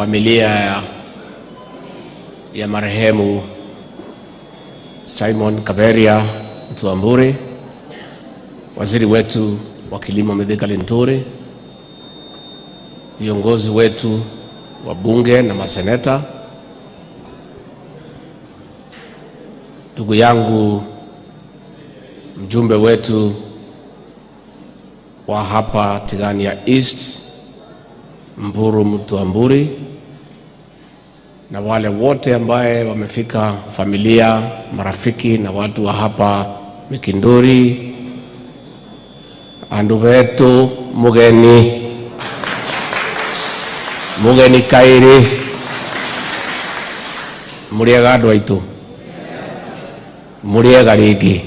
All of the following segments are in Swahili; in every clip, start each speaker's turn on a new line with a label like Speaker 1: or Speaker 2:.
Speaker 1: familia ya marehemu Simon Kaberia Mutembei, waziri wetu wa kilimo Mithika Linturi, viongozi wetu wa bunge na maseneta, ndugu yangu mjumbe wetu wa hapa Tigania East Mburu Mutembei, na wale wote ambaye wamefika, familia, marafiki na watu wa hapa Mikinduri, andu wetu mugeni kairi, muriega andu aitu, muriega ringi,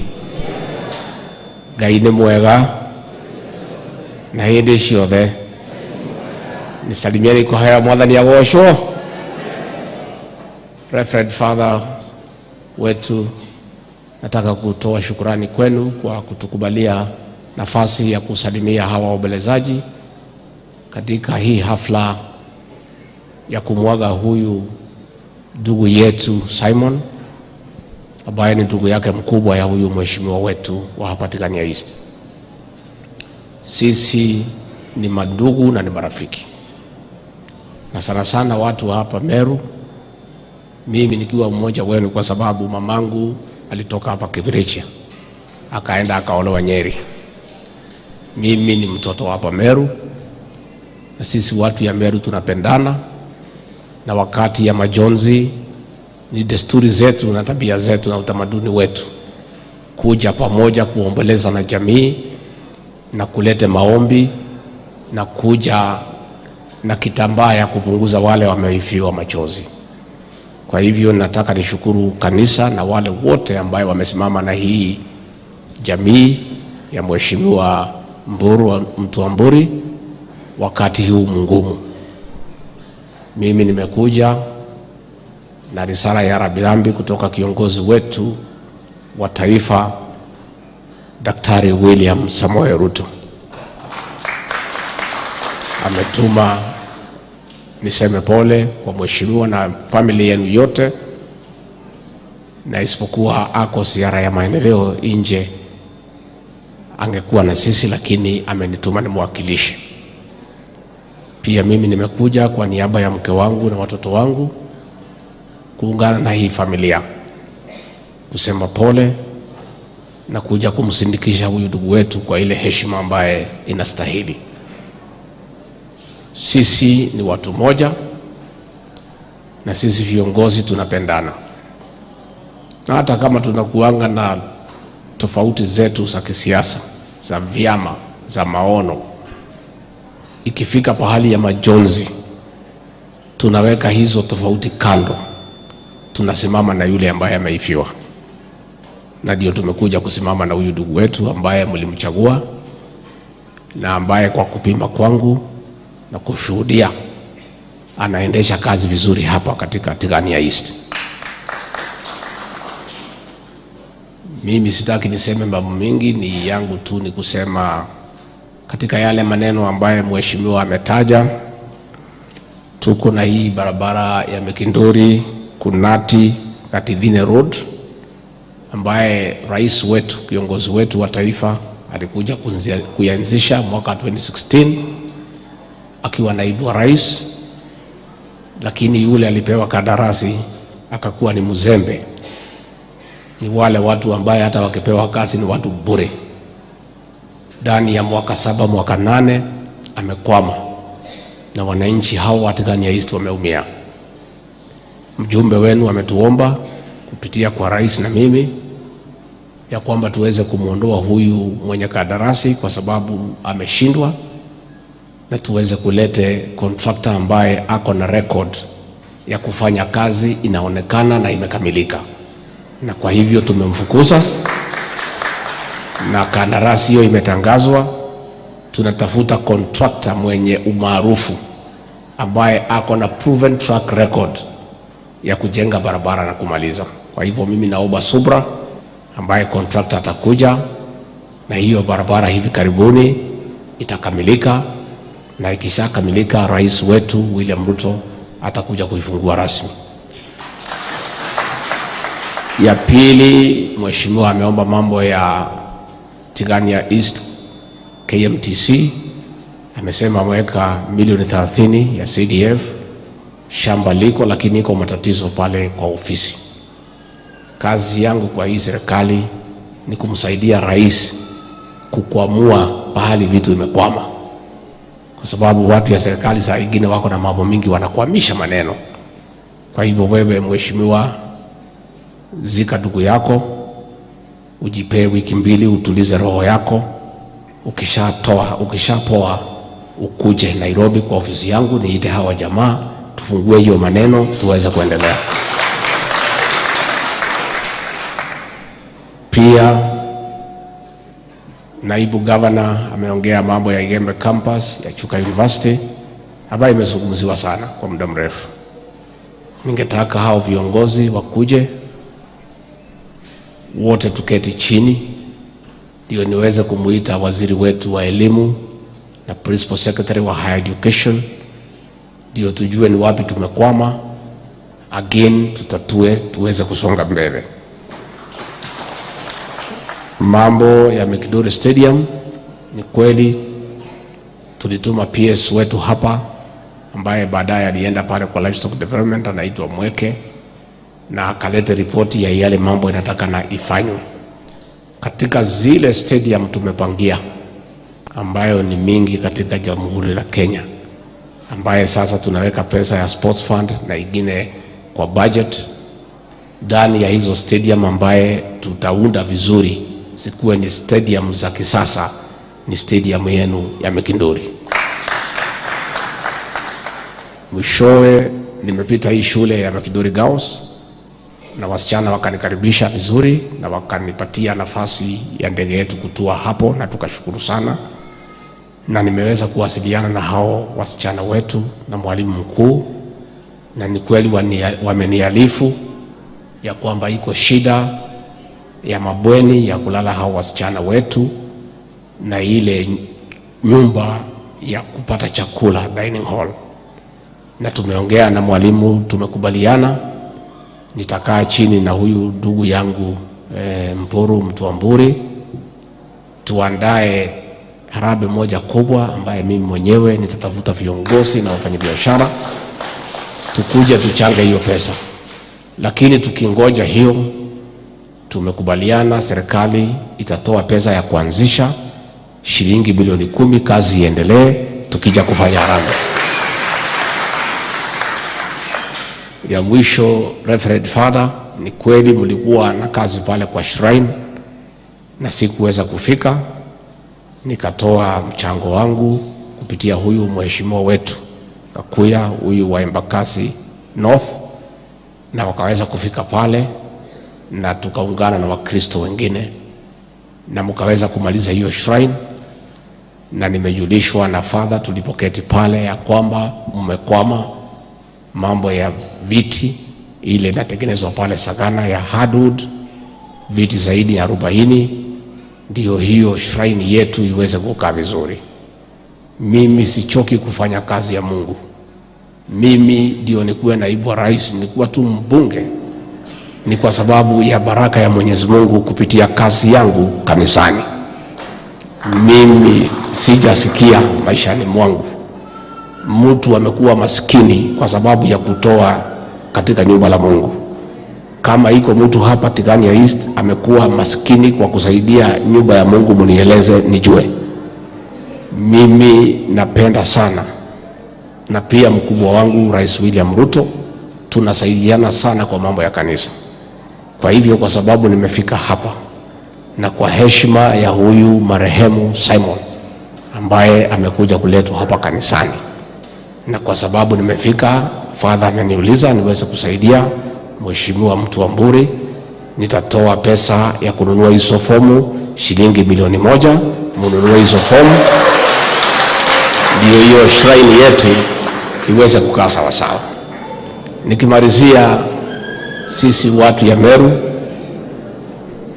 Speaker 1: Ngai ni mwega na hindi ciothe. Nisalimieni kwa haya mwathani agocwo. Reverend Father wetu, nataka kutoa shukrani kwenu kwa kutukubalia nafasi ya kusalimia hawa waombolezaji katika hii hafla ya kumwaga huyu ndugu yetu Simon, ambaye ni ndugu yake mkubwa ya huyu mheshimiwa wetu wa hapa Tigania East. Sisi ni mandugu na ni marafiki, na sana sana watu wa hapa Meru, mimi nikiwa mmoja wenu, kwa sababu mamangu alitoka hapa Kibiricha akaenda akaolewa Nyeri. Mimi ni mtoto wa hapa Meru, na sisi watu ya Meru tunapendana, na wakati ya majonzi ni desturi zetu na tabia zetu na utamaduni wetu kuja pamoja kuomboleza na jamii na kulete maombi na kuja na kitambaa ya kupunguza wale wameifiwa machozi. Kwa hivyo nataka nishukuru kanisa na wale wote ambao wamesimama na hii jamii ya mheshimiwa Mburu Mutembei wakati huu mgumu. Mimi nimekuja na risala ya rambirambi kutoka kiongozi wetu wa taifa Daktari William Samoei Ruto. Ametuma niseme pole kwa mheshimiwa na familia yenu yote, na isipokuwa ako ziara ya maendeleo nje angekuwa na sisi, lakini amenituma nimwakilishe. Pia mimi nimekuja kwa niaba ya mke wangu na watoto wangu kuungana na hii familia kusema pole na kuja kumsindikisha huyu ndugu wetu kwa ile heshima ambaye inastahili. Sisi ni watu moja, na sisi viongozi tunapendana, na hata kama tunakuanga na tofauti zetu za kisiasa, za vyama, za maono, ikifika pahali ya majonzi tunaweka hizo tofauti kando, tunasimama na yule ambaye ameifiwa. Na ndio tumekuja kusimama na huyu ndugu wetu ambaye mlimchagua, na ambaye kwa kupima kwangu na kushuhudia anaendesha kazi vizuri hapa katika Tigania East. Mimi sitaki niseme mambo mingi, ni yangu tu ni kusema katika yale maneno ambaye mheshimiwa ametaja. Tuko na hii barabara ya Mikinduri Kunati Katithine Road ambaye rais wetu, kiongozi wetu wa taifa, alikuja kuianzisha mwaka 2016 akiwa naibu wa rais, lakini yule alipewa kandarasi akakuwa ni mzembe. Ni wale watu ambaye hata wakipewa kazi ni watu bure. Ndani ya mwaka 7 mwaka 8 amekwama, na wananchi hao wa Tigania East wameumia. Mjumbe wenu ametuomba kupitia kwa rais na mimi ya kwamba tuweze kumuondoa huyu mwenye kandarasi kwa sababu ameshindwa, na tuweze kulete contractor ambaye ako na record ya kufanya kazi inaonekana na imekamilika. Na kwa hivyo tumemfukuza, na kandarasi hiyo imetangazwa. Tunatafuta contractor mwenye umaarufu ambaye ako na proven track record ya kujenga barabara na kumaliza. Kwa hivyo mimi naomba subra, ambaye contractor atakuja, na hiyo barabara hivi karibuni itakamilika, na ikishakamilika rais wetu William Ruto atakuja kuifungua rasmi. Ya pili, mheshimiwa ameomba mambo ya Tigania East KMTC. Amesema ameweka milioni 30 ya CDF. Shamba liko, lakini iko matatizo pale kwa ofisi. Kazi yangu kwa hii serikali ni kumsaidia rais kukwamua pahali vitu imekwama, kwa sababu watu ya serikali saa nyingine wako na mambo mingi, wanakwamisha maneno. Kwa hivyo wewe mheshimiwa, zika ndugu yako, ujipe wiki 2 utulize roho yako. Ukishapoa ukuje Nairobi kwa ofisi yangu, niite hawa jamaa tufungue hiyo maneno tuweze kuendelea. Pia naibu governor ameongea mambo ya Igembe campus ya Chuka University ambayo imezungumziwa sana kwa muda mrefu. Ningetaka hao viongozi wakuje wote tuketi chini, ndio niweze kumuita waziri wetu wa elimu na principal secretary wa higher education, ndio tujue ni wapi tumekwama, again tutatue, tuweze kusonga mbele. Mambo ya Mekidori Stadium, ni kweli tulituma PS wetu hapa ambaye baadaye alienda pale kwa livestock development, anaitwa Mweke, na akaleta ripoti ya yale mambo inataka na ifanywe. Katika zile stadium tumepangia ambayo ni mingi katika Jamhuri la Kenya, ambaye sasa tunaweka pesa ya sports fund na ingine kwa budget ndani ya hizo stadium, ambaye tutaunda vizuri sikuwe ni stadium za kisasa, ni stadium yenu ya Mekindori. Mwishowe nimepita hii shule ya Mekindori Girls na wasichana wakanikaribisha vizuri na wakanipatia nafasi ya ndege yetu kutua hapo, na tukashukuru sana. Na nimeweza kuwasiliana na hao wasichana wetu na mwalimu mkuu, na ni kweli wamenialifu ya kwamba iko shida ya mabweni ya kulala hao wasichana wetu na ile nyumba ya kupata chakula, dining hall. Na tumeongea na mwalimu, tumekubaliana nitakaa chini na huyu ndugu yangu Mpuru Mtuamburi, tuandae harambee moja kubwa ambaye mimi mwenyewe nitatafuta viongozi na wafanyabiashara tukuje tuchange hiyo pesa. Lakini tukingoja hiyo, tumekubaliana serikali itatoa pesa ya kuanzisha shilingi bilioni 10, kazi iendelee tukija kufanya harambee. Ya mwisho, Reverend Father, ni kweli mlikuwa na kazi pale kwa shrine na sikuweza kufika, nikatoa mchango wangu kupitia huyu mheshimiwa wetu Kakuya, huyu wa Embakasi North, na wakaweza kufika pale na tukaungana na Wakristo wengine na mkaweza kumaliza hiyo shrine. Na nimejulishwa na Father tulipoketi pale ya kwamba mmekwama mambo ya viti ile inatengenezwa pale Sagana ya hardwood, viti zaidi ya 40, ndio hiyo shrine yetu iweze kukaa vizuri. Mimi sichoki kufanya kazi ya Mungu. Mimi ndio nikuwe naibu wa rais, nikuwa tu mbunge, ni kwa sababu ya baraka ya Mwenyezi Mungu kupitia kazi yangu kanisani. Mimi sijasikia maishani mwangu mtu amekuwa maskini kwa sababu ya kutoa katika nyumba la Mungu. Kama iko mtu hapa Tigania East amekuwa maskini kwa kusaidia nyumba ya Mungu, munieleze nijue. Mimi napenda sana, na pia mkubwa wangu Rais William Ruto tunasaidiana sana kwa mambo ya kanisa. Kwa hivyo kwa sababu nimefika hapa na kwa heshima ya huyu marehemu Simon ambaye amekuja kuletwa hapa kanisani, na kwa sababu nimefika, Father ameniuliza niweze kusaidia Mheshimiwa Mtuamburi, nitatoa pesa ya kununua hizo fomu shilingi milioni 1, mununue hizo fomu ndio hiyo shrine yetu iweze kukaa sawa sawa. Nikimalizia, sisi watu ya Meru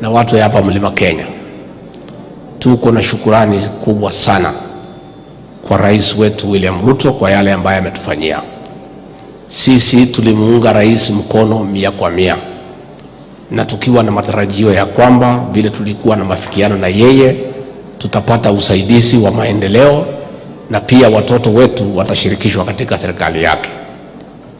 Speaker 1: na watu ya hapa Mlima Kenya tuko na shukurani kubwa sana kwa rais wetu William Ruto kwa yale ambaye ametufanyia. sisi tulimuunga rais mkono 100%, na tukiwa na matarajio ya kwamba vile tulikuwa na mafikiano na yeye tutapata usaidizi wa maendeleo na pia watoto wetu watashirikishwa katika serikali yake.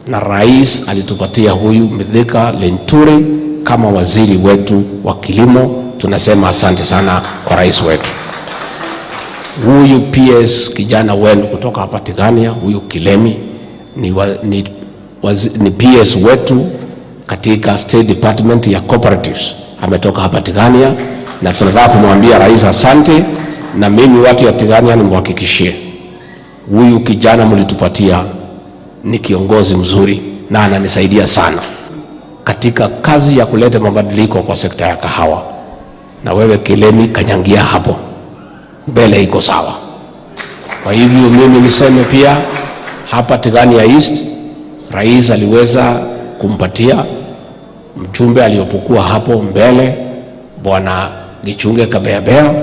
Speaker 1: Na rais alitupatia huyu Mithika Linturi kama waziri wetu wa kilimo. Tunasema asante sana kwa rais wetu. Huyu PS kijana wenu kutoka hapa Tigania, huyu Kilemi ni PS wetu katika State Department ya Cooperatives. Ametoka hapa Tigania na tunataka kumwambia rais asante, na mimi watu ya Tigania nimwahakikishie huyu kijana mlitupatia ni kiongozi mzuri na ananisaidia sana katika kazi ya kuleta mabadiliko kwa sekta ya kahawa. Na wewe Kilemi, kanyangia hapo mbele, iko sawa. Kwa hivyo mimi niseme pia hapa Tigania East, rais aliweza kumpatia mjumbe aliyopokuwa hapo mbele, Bwana Gichunge Kabeabea,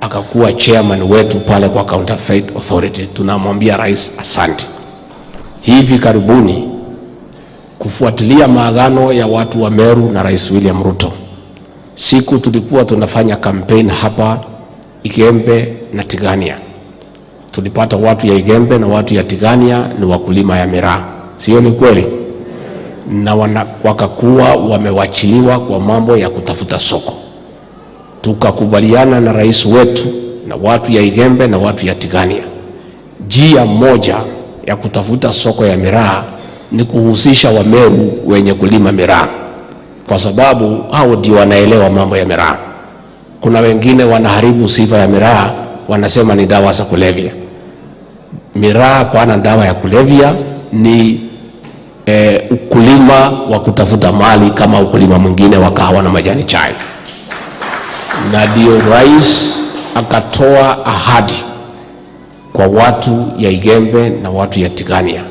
Speaker 1: akakuwa chairman wetu pale kwa Counterfeit Authority. Tunamwambia rais asante. Hivi karibuni, kufuatilia maagano ya watu wa Meru na Rais William Ruto, siku tulikuwa tunafanya campaign hapa Igembe na Tigania, tulipata watu ya Igembe na watu ya Tigania ni wakulima ya miraa, sio ni kweli? Na wakakuwa wamewachiliwa kwa mambo ya kutafuta soko. Tukakubaliana na rais wetu na watu ya Igembe na watu ya Tigania, njia moja ya kutafuta soko ya miraa ni kuhusisha Wameru wenye kulima miraa, kwa sababu hao ndio wanaelewa mambo ya miraa. Kuna wengine wanaharibu sifa ya miraa, wanasema ni dawa za kulevya. Miraa pana dawa ya kulevya, ni ukulima wa kutafuta mali kama ukulima mwingine wa kahawa na majani chai. Na ndio rais akatoa ahadi kwa watu ya Igembe na watu ya Tigania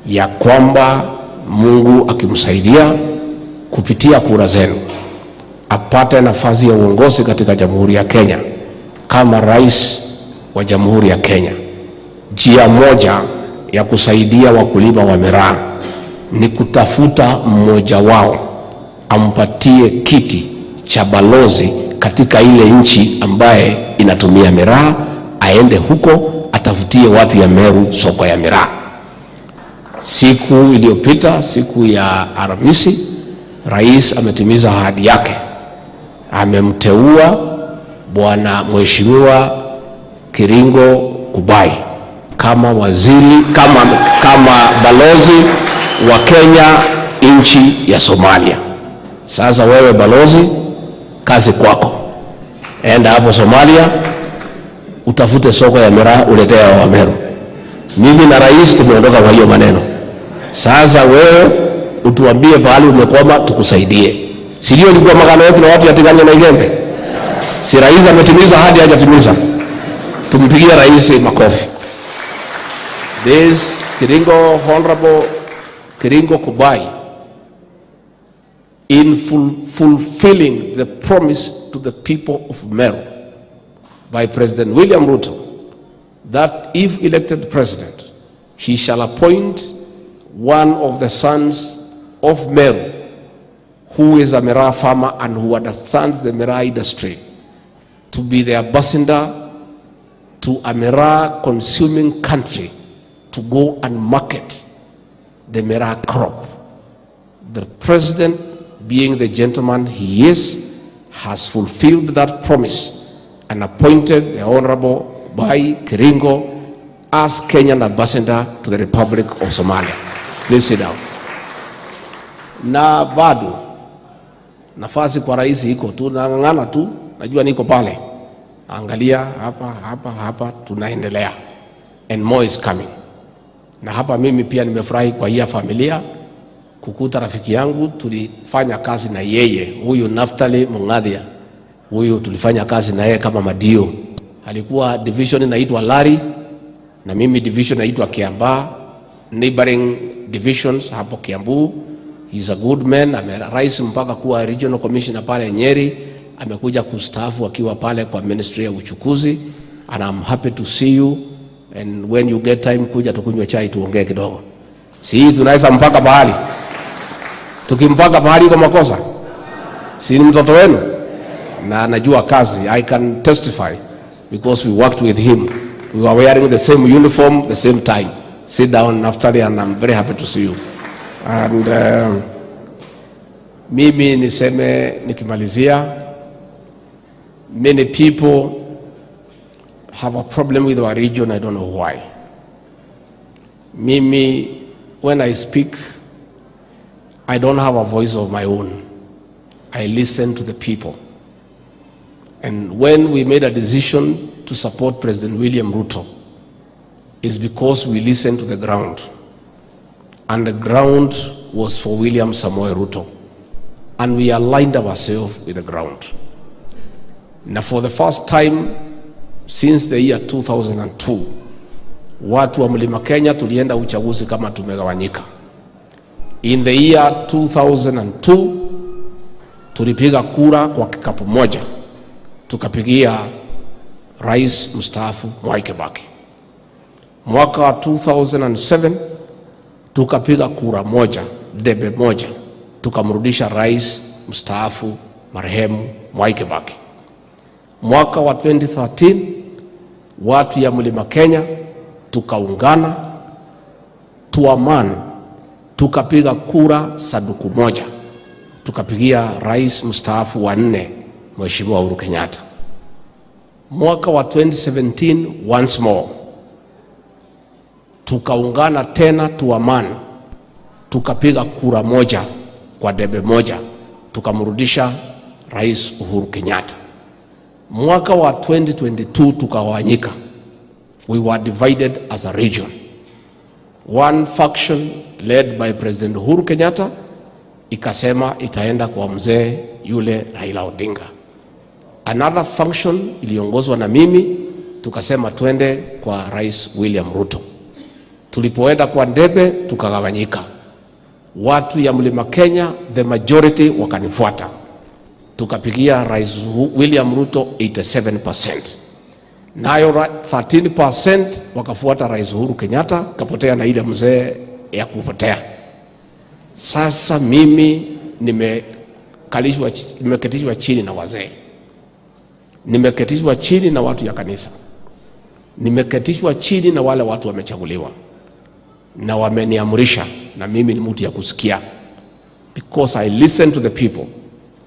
Speaker 1: ya kwamba Mungu akimsaidia kupitia kura zenu apate nafasi ya uongozi katika Jamhuri ya Kenya kama rais wa Jamhuri ya Kenya. Njia moja ya kusaidia wakulima wa miraa ni kutafuta mmoja wao ampatie kiti cha balozi katika ile nchi ambaye inatumia miraa, aende huko atafutie watu ya Meru soko ya miraa. Siku iliyopita, siku ya Alhamisi, rais ametimiza ahadi yake. Amemteua Bwana Mheshimiwa Kiringo Kubai kama waziri, kama balozi wa Kenya nchi ya Somalia. Sasa wewe balozi, kazi kwako. Enda hapo Somalia, utafute soko ya miraa uletea wa Meru. Mimi na rais tumeondoka kwa hiyo maneno. Sasa wewe utuambie pahali umekwama tukusaidie. Si ndio ilikuwa magano yetu na watu ya Tigania na Igembe? Si rais ametimiza hadi hajatimiza? Tumpigie rais makofi. This Honorable Kiringo Kubai, in fulfilling the promise to the people of Meru by President William Ruto that if elected president, he shall appoint one of the sons of Meru who is a miraa farmer and who understands the miraa industry to be the ambassador to a miraa consuming country to go and market the miraa crop. The president, being the gentleman he is, has fulfilled that promise and appointed the Honorable Bai Kiringo as Kenyan ambassador to the Republic of Somalia. Please sit down. Na bado nafasi kwa rais iko, tunang'ang'ana tu, najua niko pale. Angalia hapa tunaendelea. And more is coming. Na hapa mimi pia nimefurahi kwa hii familia kukuta rafiki yangu, tulifanya kazi na yeye, huyu Naftali Mungadia. Huyu tulifanya kazi na yeye kama madio. Alikuwa division inaitwa Lari na mimi division inaitwa Kiambaa, neighboring divisions hapo Kiambu. He's a good man, amerais mpaka kuwa regional commissioner pale Nyeri, amekuja kustaafu akiwa pale kwa ministry ya uchukuzi. And I'm happy to see you, and when you get time kuja tukunywe chai tuongee kidogo. Si tunaweza mpaka bahari. Tukimpaka bahari kwa makosa. Si ni mtoto wenu? Na anajua kazi. I can testify because we worked with him. We were wearing the same uniform, the same time. Sit down, Naftali, and I'm very happy to see you. And mimi niseme nikimalizia, many people have a problem with our region. I don't know why. Mimi, when I speak, I don't have a voice of my own. I listen to the people. And when we made a decision to support President William Ruto, it's because we listened to the ground. And the ground was for William Samoei Ruto. And we aligned ourselves with the ground. Now for the first time since the year 2002, watu wa Mlima Kenya tulienda uchaguzi kama tumegawanyika. In the year 2002, tulipiga kura kwa kikapu moja. Tukapigia Rais mstaafu Mwai Kibaki. Mwaka wa 2007, tukapiga kura moja, debe moja. Tukamrudisha Rais mstaafu marehemu Mwai Kibaki. Mwaka wa 2013, watu ya Mlima Kenya tukaungana, tuamani, tukapiga kura sanduku moja. Tukapigia Rais mstaafu wa 4 Mheshimiwa Uhuru Kenyatta. Mwaka wa 2017, once more, tukaungana tena, tuamani, tukapiga kura moja kwa debe moja, tukamrudisha Rais Uhuru Kenyatta. Mwaka wa 2022 tukawanyika. We were divided as a region. One faction led by President Uhuru Kenyatta ikasema itaenda kwa mzee yule Raila Odinga. Another faction iliongozwa na mimi, tukasema twende kwa Rais William Ruto. Tulipoenda kwa debe tukagawanyika. Watu ya Mlima Kenya, the majority wakanifuata. Tukapigia Rais William Ruto 87%. Nayo 13% wakafuata Rais Uhuru Kenyatta, kapotea na ile mzee ya kupotea. Sasa mimi nimeketishwa chini na wazee. Nimeketishwa chini na watu ya kanisa. Nimeketishwa chini na wale watu wamechaguliwa. Na wameniamrisha, na mimi ni mtu ya kusikia. Because I listen to the people.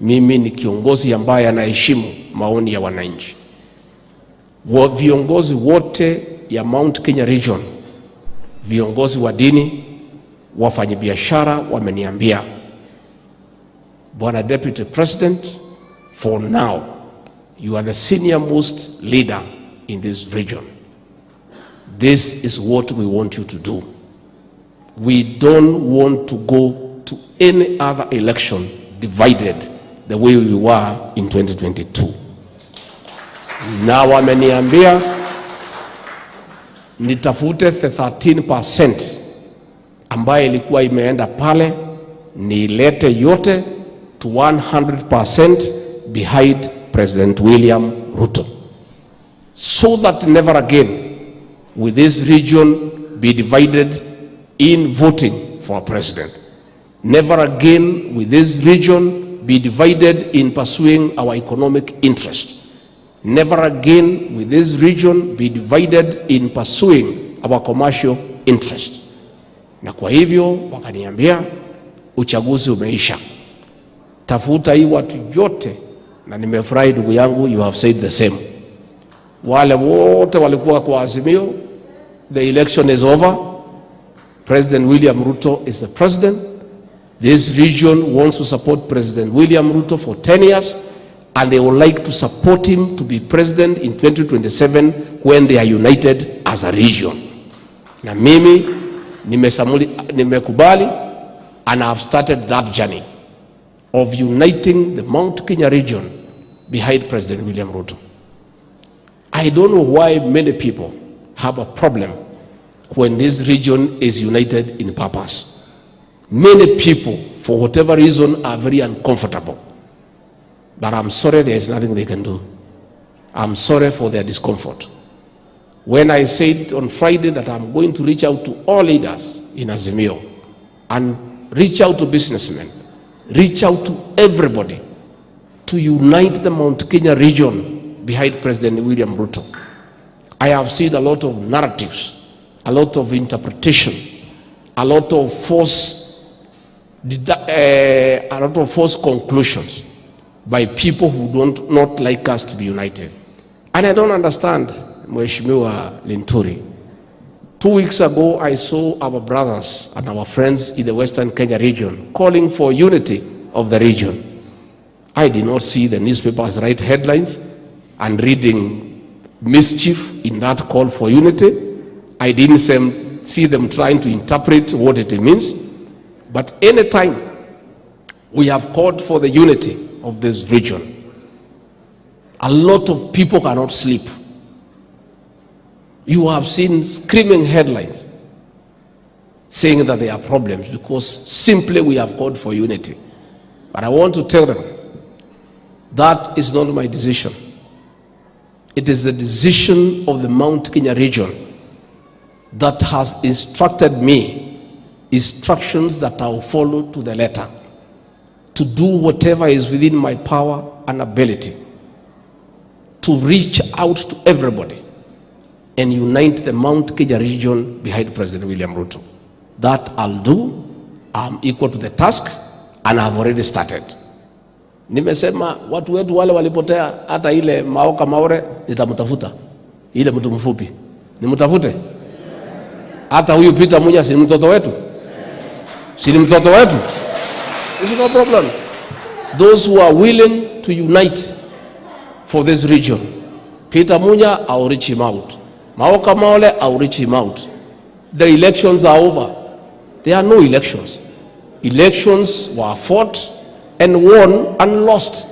Speaker 1: Mimi ni kiongozi ambaye anaheshimu maoni ya wananchi. Viongozi wote ya Mount Kenya region, viongozi wa dini, wafanyabiashara wameniambia, Bwana Deputy President, for now you are the senior most leader in this region. This is what we want you to do. We don't want to go to any other election divided the way we were in 2022. Na wameniambia nitafute 13% ambaye ilikuwa imeenda pale, nilete yote to 100% behind President William Ruto, so that never again will this region be divided in voting for a president. Never again will this region be divided in pursuing our economic interest. Never again will this region be divided in pursuing our commercial interest. Na kwa hivyo wakaniambia uchaguzi umeisha. Tafuta hii watu yote, na nimefurahi ndugu yangu, you have said the same. Wale wote walikuwa kwa Azimio, the election is over. President William Ruto is the president. This region wants to support President William Ruto for 10 years, and they would like to support him to be president in 2027 when they are united as a region. Na mimi nimekubali, and I have started that journey of uniting the Mount Kenya region behind President William Ruto. I don't know why many people have a problem when this region is united in purpose. Many people, for whatever reason, are very uncomfortable. But I'm sorry, there is nothing they can do. I'm sorry for their discomfort. When I said on Friday that I'm going to reach out to all leaders in Azimio, and reach out to businessmen, reach out to everybody to unite the Mount Kenya region behind President William Ruto. I have seen a lot of narratives, a lot of interpretation, a lot of false conclusions by people who don't not like us to be united. And I don't understand, Mheshimiwa Linturi. 2 weeks ago, I saw our brothers and our friends in the Western Kenya region calling for unity of the region. I did not see the newspapers write headlines and reading mischief in that call for unity. I didn't see them trying to interpret what it means. But anytime we have called for the unity of this region, a lot of people cannot sleep. You have seen screaming headlines saying that there are problems because simply we have called for unity. But I want to tell them that is not my decision. It is the decision of the Mount Kenya region that has instructed me, instructions that I will follow to the letter, to do whatever is within my power and ability, to reach out to everybody and unite the Mount Kenya region behind President William Ruto. That I'll do. I'm equal to the task and I've already started. Nimesema watu wetu wale walipotea, hata ile Maoka Maure nitamtafuta, ile mtu mfupi nimtafute. Hata huyu Peter Munya si mtoto wetu, si mtoto wetu. This is no problem. Those who are willing to unite for this region, Peter Munya, I'll reach him out. Maoka Maule, I'll reach him out. The elections are over. There are no elections. Elections were fought and won and lost.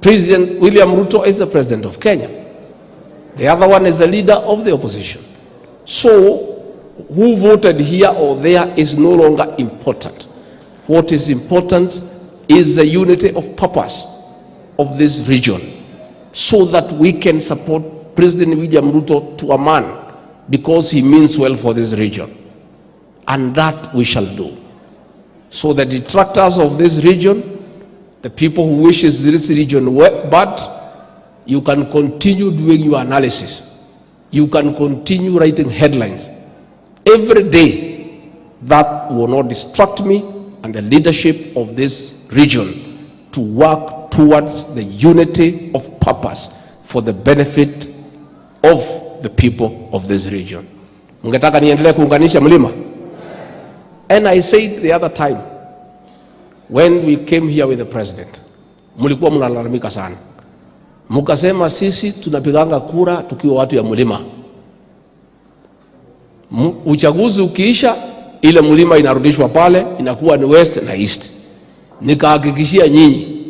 Speaker 1: President William Ruto is the president of Kenya. The other one is the leader of the opposition. So who voted here or there is no longer important. What is important is the unity of purpose of this region, so that we can support President William Ruto to a man, because he means well for this region. And that we shall do. So the detractors of this region, the people who wishes this region bad, you can continue doing your analysis. You can continue writing headlines. Every day, that will not distract me and the leadership of this region to work towards the unity of purpose for the benefit of the people of this region. Mungetaka niendelee kuunganisha mlima? And I said the other time, when we came here with the president, mulikuwa mnalalamika sana. Mukasema sisi tunapiganga kura tukiwa watu ya mlima. Uchaguzi ukiisha, ile mlima inarudishwa pale, inakuwa ni west na east. Nikahakikishia nyinyi,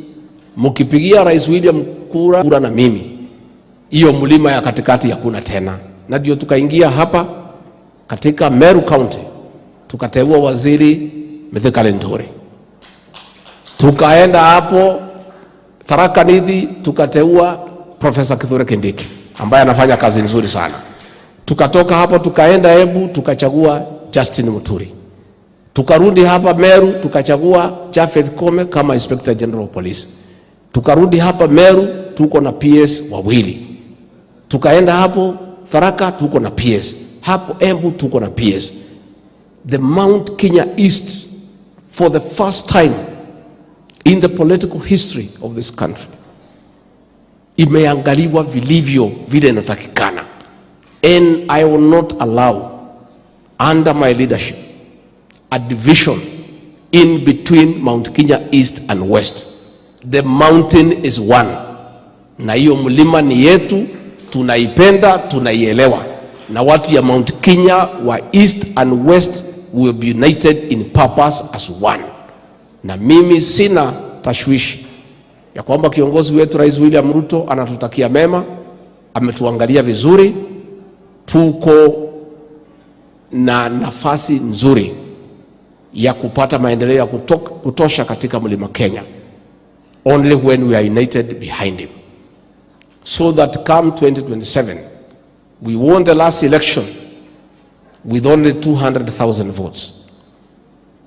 Speaker 1: mkipigia Rais William kura na mimi, hiyo mlima ya katikati hakuna tena. Na ndio tukaingia hapa katika Meru County, tukateua waziri Mithika Linturi. Tukaenda hapo Tharaka Nithi, tukateua Professor Kithure Kindiki ambaye anafanya kazi nzuri sana. Tukatoka hapo tukaenda Embu, tukachagua Justin Muturi. Tukarudi hapa Meru, tukachagua Jafeth Kome kama Inspector General of Police. Tukarudi hapa Meru, tuko na PS wawili. Tukaenda hapo Tharaka, tuko na PS. Hapo Embu tuko na PS. The Mount Kenya East, for the first time in the political history of this country, imeangaliwa vilivyo vile inatakikana. And I will not allow, under my leadership, a division in between Mount Kenya East and West. The mountain is one. Na hiyo mlima ni yetu, tunaipenda, tunaielewa. Na watu ya Mount Kenya wa East and West will be united in purpose as one. Na mimi sina tashwishi ya kwamba kiongozi wetu Rais William Ruto anatutakia mema, ametuangalia vizuri, tuko na nafasi nzuri ya kupata maendeleo ya kutosha katika mlima Kenya, only when we are united behind him. So that come 2027, we won the last election with only 200,000 votes.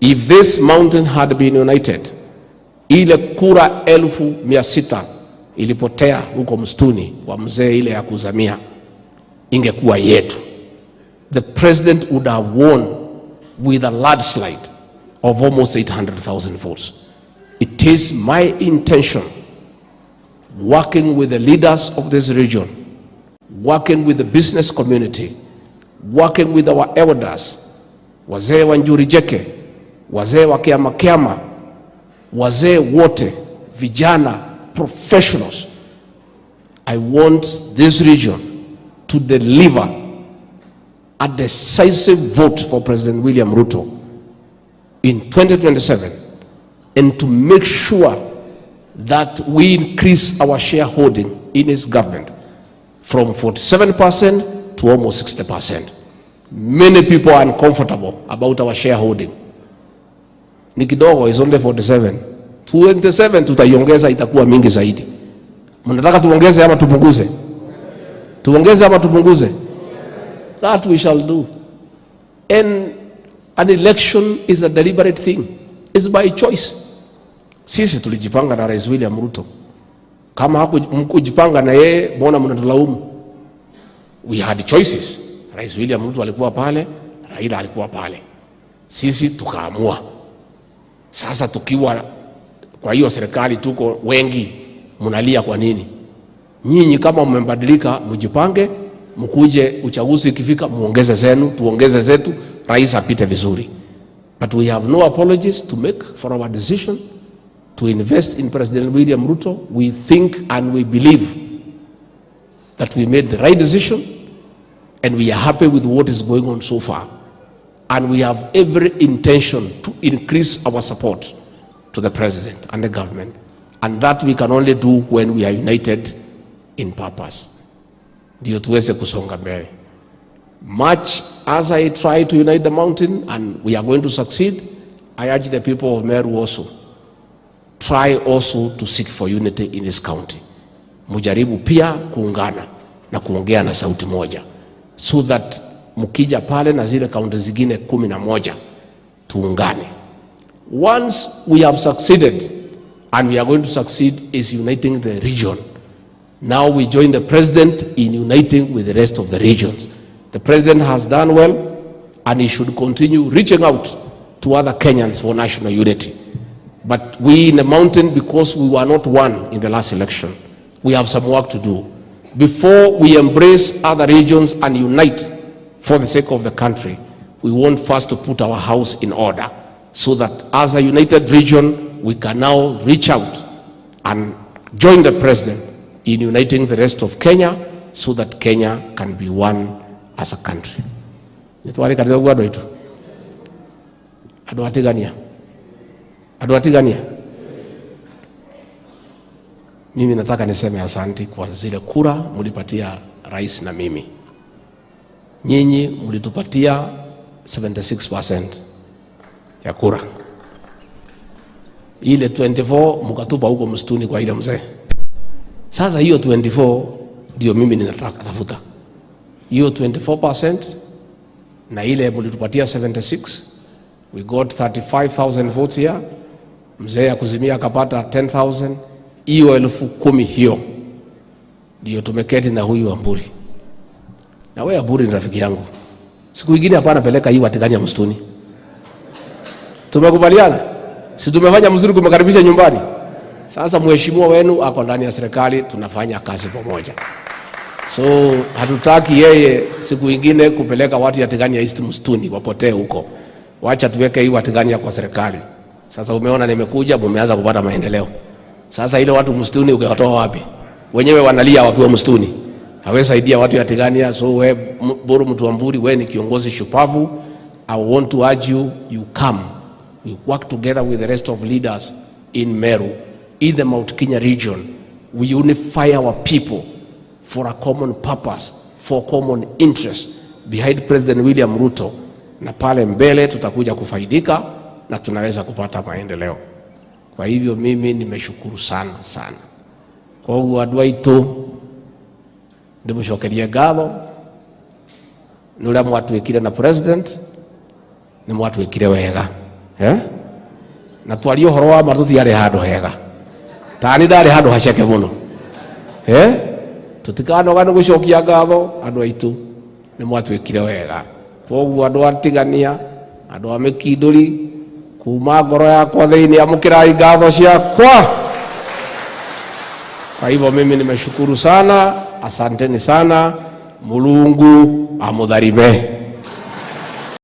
Speaker 1: If this mountain had been united, ile kura 600,000 ilipotea huko msituni kwa mzee ile ya kuzamia ingekuwa yetu. The president would have won with a landslide of almost 800,000 votes. It is my intention, working with the leaders of this region, working with the business community, working with our elders, wazee wa Njuri, wazee wa Kiama, wazee wote, vijana, professionals. I want this region to deliver a decisive vote for President William Ruto in 2027, and to make sure that we increase our shareholding in his government from 47% to almost 60%. Many people are uncomfortable about our shareholding. Ni kidogo, is only 47. 27 tutaiongeza, itakuwa mingi zaidi. Mnataka tuongeze ama tupunguze? Tuongeze ama tupunguze? That we shall do. And an election is a deliberate thing. It's by choice. Sisi tulijipanga na Rais William Ruto. Kama hakujipanga na yeye, mbona mnatulaumu? We had choices. Rais William Ruto alikuwa pale, Raila alikuwa pale. Sisi tukaamua. Sasa tukiwa kwa hiyo serikali tuko wengi, mnalia kwa nini? Nyinyi kama mmebadilika, mjipange, mkuje uchaguzi ikifika muongeze zenu, tuongeze zetu, rais apite vizuri. But we have no apologies to make for our decision to invest in President William Ruto. We think and we believe that we made the right decision, and we are happy with what is going on so far. And we have every intention to increase our support to the president and the government. And that we can only do when we are united in purpose. Ndio tuweze kusonga mbele. Much as I try to unite the mountain, and we are going to succeed, I urge the people of Meru also, try also to seek for unity in this county. Mujaribu pia kuungana na kuongea na sauti moja, so that mukija pale na zile kaunti zingine 11 tuungane. Once we have succeeded, and we are going to succeed, is uniting the region. Now we join the president in uniting with the rest of the regions. The president has done well, and he should continue reaching out to other Kenyans for national unity. But we in the mountain, because we were not one in the last election, we have some work to do. Before we embrace other regions and unite for the sake of the country, we want first to put our house in order, so that as a united region, we can now reach out and join the president in uniting the rest of Kenya, so that Kenya can be one as a country. Nitwali katika gwado itu. Aduatigania. Mimi nataka niseme asanti kwa zile kura mulipatia rais na mimi. Nyinyi mulitupatia 76% ya kura. Ile 24 mukatupa huko msituni kwa ile mzee. Sasa hiyo 24 ndio mimi ninataka tafuta. Hiyo 24% na ile mulitupatia 76, we got 35,000 votes here. Mzee akuzimia akapata 10,000. Hiyo 10,000 hiyo ndio tumeketi na huyu Amburi. Na wewe Amburi ni rafiki yangu. Siku nyingine hapana peleka hii watiganya msituni. Tumekubaliana? Si tumefanya mzuri kumkaribisha nyumbani? Sasa mheshimiwa wenu ako ndani ya serikali, tunafanya kazi pamoja. So hatutaki yeye siku nyingine kupeleka watu ya Tigania East msituni wapotee huko. Wacha tuweke hii Watigania kwa serikali. Sasa umeona nimekuja, mumeanza kupata maendeleo. Sasa ile watu msituni ukawatoa wapi? Wenyewe wanalia wakiwa msituni. Hawezi saidia watu ya Tigania. So we bora mtu Amburi, we ni kiongozi shupavu. I want to urge you, you come. We work together with the rest of leaders in Meru, in the Mount Kenya region. We unify our people for a common purpose, for common interest behind President William Ruto. Na pale mbele tutakuja kufaidika na tunaweza kupata maendeleo. Kwa hivyo mimi nimeshukuru sana. Kwa hiyo adwaitu ndimushokerie ngatho nule mwatwikire na president, ni mwatwikire wega. na twario horo wa matutiare handu hega tani ndari handu haceke muno tutikanoga ni gucokia ngatho andu aitu ni mwatwikire wega koguo andu atigania andu a mikinduri kuma ngoro yakwa thiini amukirai ngatho ciakwa. Kwa hivyo mimi nimeshukuru sana, asanteni sana, Mulungu amudharime.